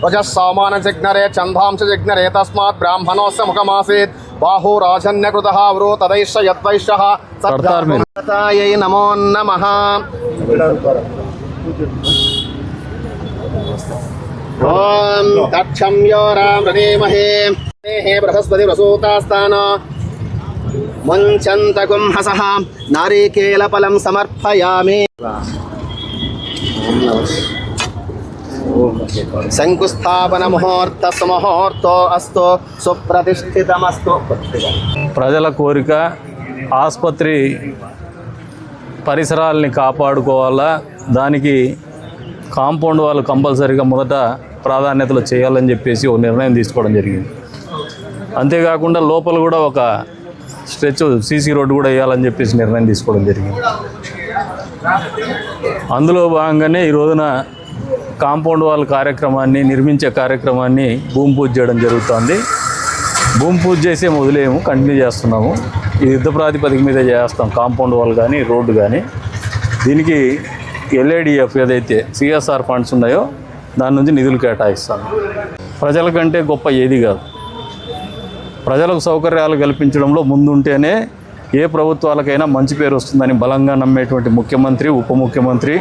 रजस्सामानजिघ्नरे छन्दांशजिघ्नरे तस्मात् ब्राह्मणोऽस्य मुखमासीत् बाहो राजन्यकृतः वरो तदैश्च यद्वैश्यः सत्तायै नमो नमः। ॐ दक्षं यो रामृणीमहे हे बृहस्पति प्रसूतास्तान मुञ्चन्तगुंहसः नारिकेलफलं समर्पयामि। శంకుస్థాపన ముహూర్త సుముహూర్తో అస్తు సుప్రతిష్ఠితమస్తు. ప్రజల కోరిక ఆసుపత్రి పరిసరాలని కాపాడుకోవాలా, దానికి కాంపౌండ్ వాళ్ళు కంపల్సరీగా మొదట ప్రాధాన్యతలు చేయాలని చెప్పేసి ఒక నిర్ణయం తీసుకోవడం జరిగింది. అంతేకాకుండా లోపల కూడా ఒక స్ట్రెచ్ సీసీ రోడ్డు కూడా వేయాలని చెప్పేసి నిర్ణయం తీసుకోవడం జరిగింది. అందులో భాగంగానే ఈ రోజున కాంపౌండ్ వాల్ కార్యక్రమాన్ని నిర్మించే కార్యక్రమాన్ని భూమి పూజ చేయడం జరుగుతుంది. భూమి పూజ చేసే వదిలేము, కంటిన్యూ చేస్తున్నాము. ఇది యుద్ధ ప్రాతిపదిక మీద చేస్తాం, కాంపౌండ్ వాల్ కానీ రోడ్డు కానీ. దీనికి ఎల్ఏడిఎఫ్ ఏదైతే సిఎస్ఆర్ ఫండ్స్ ఉన్నాయో దాని నుంచి నిధులు కేటాయిస్తాము. ప్రజల కంటే గొప్ప ఏది కాదు. ప్రజలకు సౌకర్యాలు కల్పించడంలో ముందుంటేనే ఏ ప్రభుత్వాలకైనా మంచి పేరు వస్తుందని బలంగా నమ్మేటువంటి ముఖ్యమంత్రి, ఉప ముఖ్యమంత్రి,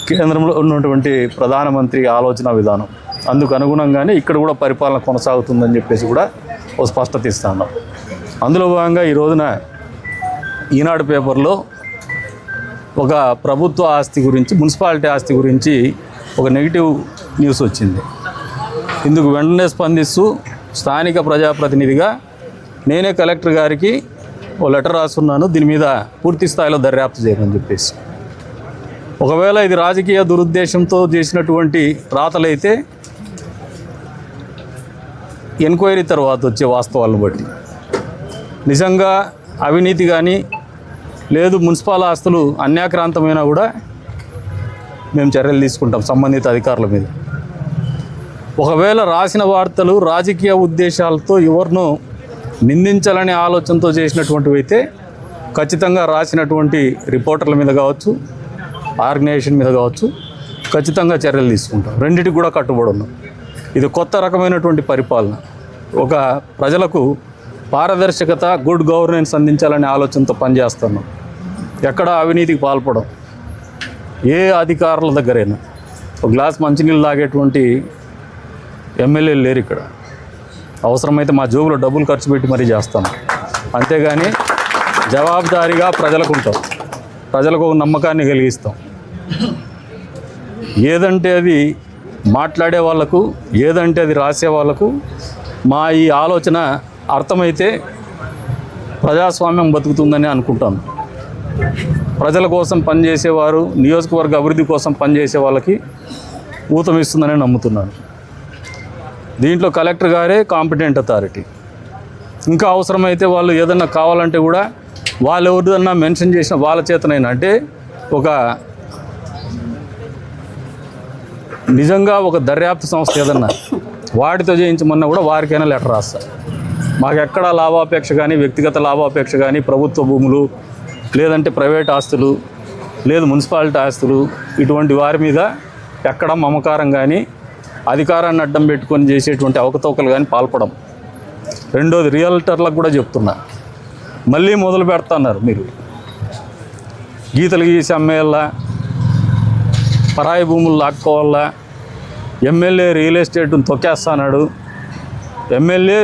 కేంద్రంలో ఉన్నటువంటి ప్రధానమంత్రి ఆలోచన విధానం. అందుకు అనుగుణంగానే ఇక్కడ కూడా పరిపాలన కొనసాగుతుందని చెప్పేసి కూడా ఓ స్పష్టత ఇస్తున్నాం. అందులో భాగంగా ఈ రోజున ఈనాడు పేపర్లో ఒక ప్రభుత్వ ఆస్తి గురించి, మున్సిపాలిటీ ఆస్తి గురించి ఒక నెగిటివ్ న్యూస్ వచ్చింది. ఇందుకు వెంటనే స్పందిస్తూ స్థానిక ప్రజాప్రతినిధిగా నేనే కలెక్టర్ గారికి ఓ లెటర్ రాస్తున్నాను, దీని మీద పూర్తి స్థాయిలో దర్యాప్తు చేయమని చెప్పేసి. ఒకవేళ ఇది రాజకీయ దురుద్దేశంతో చేసినటువంటి రాతలైతే ఎంక్వైరీ తర్వాత వచ్చే వాస్తవాలను బట్టి నిజంగా అవినీతి కానీ లేదు మున్సిపల్ ఆస్తులు అన్యాక్రాంతమైనా కూడా మేము చర్యలు తీసుకుంటాం సంబంధిత అధికారుల మీద. ఒకవేళ రాసిన వార్తలు రాజకీయ ఉద్దేశాలతో ఎవరినో నిందించాలనే ఆలోచనతో చేసినటువంటివి అయితే ఖచ్చితంగా రాసినటువంటి రిపోర్టర్ల మీద కావచ్చు, ఆర్గనైజేషన్ మీద కావచ్చు, ఖచ్చితంగా చర్యలు తీసుకుంటాం. రెండింటికి కూడా కట్టుబడి ఉన్నాం. ఇది కొత్త రకమైనటువంటి పరిపాలన. ఒక ప్రజలకు పారదర్శకత, గుడ్ గవర్నెన్స్ అందించాలనే ఆలోచనతో పనిచేస్తున్నాం. ఎక్కడ అవినీతికి పాల్పడం, ఏ అధికారుల దగ్గరైనా ఒక గ్లాస్ మంచినీళ్ళు తాగేటువంటి ఎమ్మెల్యేలు లేరు ఇక్కడ. అవసరమైతే మా జోబులో డబ్బులు ఖర్చు పెట్టి మరీ చేస్తాం. అంతేగాని జవాబుదారీగా ప్రజలకు ఉంటాం, ప్రజలకు ఒక నమ్మకాన్ని కలిగిస్తాం. ఏదంటే అది మాట్లాడే వాళ్లకు, ఏదంటే అది రాసే వాళ్లకు మా ఈ ఆలోచన అర్థమైతే ప్రజాస్వామ్యం బతుకుతుందని అనుకుంటాను. ప్రజల కోసం పనిచేసేవారు, నియోజకవర్గ అభివృద్ధి కోసం పనిచేసే వాళ్ళకి ఊతమిస్తుందని నమ్ముతున్నాను. దీంట్లో కలెక్టర్ గారే కాంపిటెంట్ అథారిటీ. ఇంకా అవసరమైతే వాళ్ళు ఏదన్నా కావాలంటే కూడా వాళ్ళు ఎవరిదన్నా మెన్షన్ చేసిన వాళ్ళ చేతనైనా, అంటే ఒక నిజంగా ఒక దర్యాప్తు సంస్థ ఏదన్నా వాటితో చేయించమన్నా కూడా వారికైనా లెటర్ రాస్తారు. మాకు ఎక్కడా లాభాపేక్ష కానీ, వ్యక్తిగత లాభాపేక్ష కానీ, ప్రభుత్వ భూములు లేదంటే ప్రైవేట్ ఆస్తులు లేదు మున్సిపాలిటీ ఆస్తులు ఇటువంటి వారి మీద ఎక్కడ మమకారం కానీ, అధికారాన్ని అడ్డం పెట్టుకొని చేసేటువంటి అవకతవకలు కానీ పాల్పడం. రెండోది రియల్టర్లకు కూడా చెప్తున్నా, మళ్ళీ మొదలు పెడుతున్నారు మీరు గీతలు గీసి అమ్మేయాలా, పరాయి భూములు లాక్కోవాలా, ఎమ్మెల్యే రియల్ ఎస్టేట్ను తొక్కేస్తున్నాడు. ఎమ్మెల్యే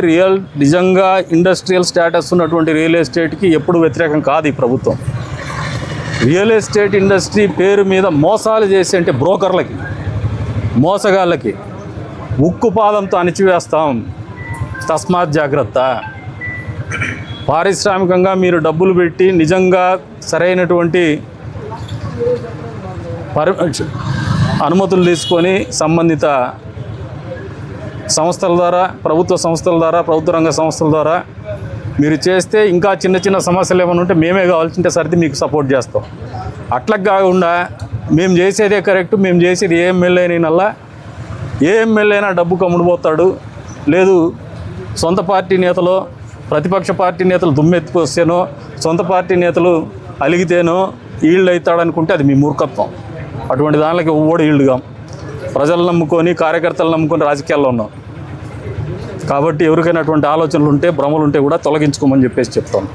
నిజంగా ఇండస్ట్రియల్ స్టేటస్ ఉన్నటువంటి రియల్ ఎస్టేట్కి ఎప్పుడు వ్యతిరేకం కాదు ఈ ప్రభుత్వం. రియల్ ఎస్టేట్ ఇండస్ట్రీ పేరు మీద మోసాలు చేసి, అంటే బ్రోకర్లకి, మోసగాళ్ళకి ఉక్కు పాదంతో అణిచివేస్తాం. తస్మాత్ జాగ్రత్త. పారిశ్రామికంగా మీరు డబ్బులు పెట్టి నిజంగా సరైనటువంటి అనుమతులు తీసుకొని సంబంధిత సంస్థల ద్వారా, ప్రభుత్వ సంస్థల ద్వారా, ప్రభుత్వ రంగ సంస్థల ద్వారా మీరు చేస్తే ఇంకా చిన్న చిన్న సమస్యలు ఏమైనా ఉంటే మేమే కావాల్సింటే సరిది మీకు సపోర్ట్ చేస్తాం. అట్లా కాకుండా మేము చేసేదే కరెక్ట్, మేము చేసేది ఏ ఎమ్మెల్యేనల్లా, ఏ ఎమ్మెల్యే అయినా డబ్బు కమ్ముడుపోతాడు, లేదు సొంత పార్టీ నేతలో ప్రతిపక్ష పార్టీ నేతలు దుమ్మెత్తుకొస్తేనో సొంత పార్టీ నేతలు అలిగితేనో ఈళ్ళు అవుతాడనుకుంటే అది మీ మూర్ఖత్వం. అటువంటి దానికి ఓడి ఈళ్ళుగా ప్రజలు నమ్ముకొని కార్యకర్తలు నమ్ముకొని రాజకీయాల్లో ఉన్నాం. కాబట్టి ఎవరికైనా అటువంటి ఆలోచనలు ఉంటే భ్రమలు ఉంటే కూడా తొలగించుకోమని చెప్పేసి చెప్తాను.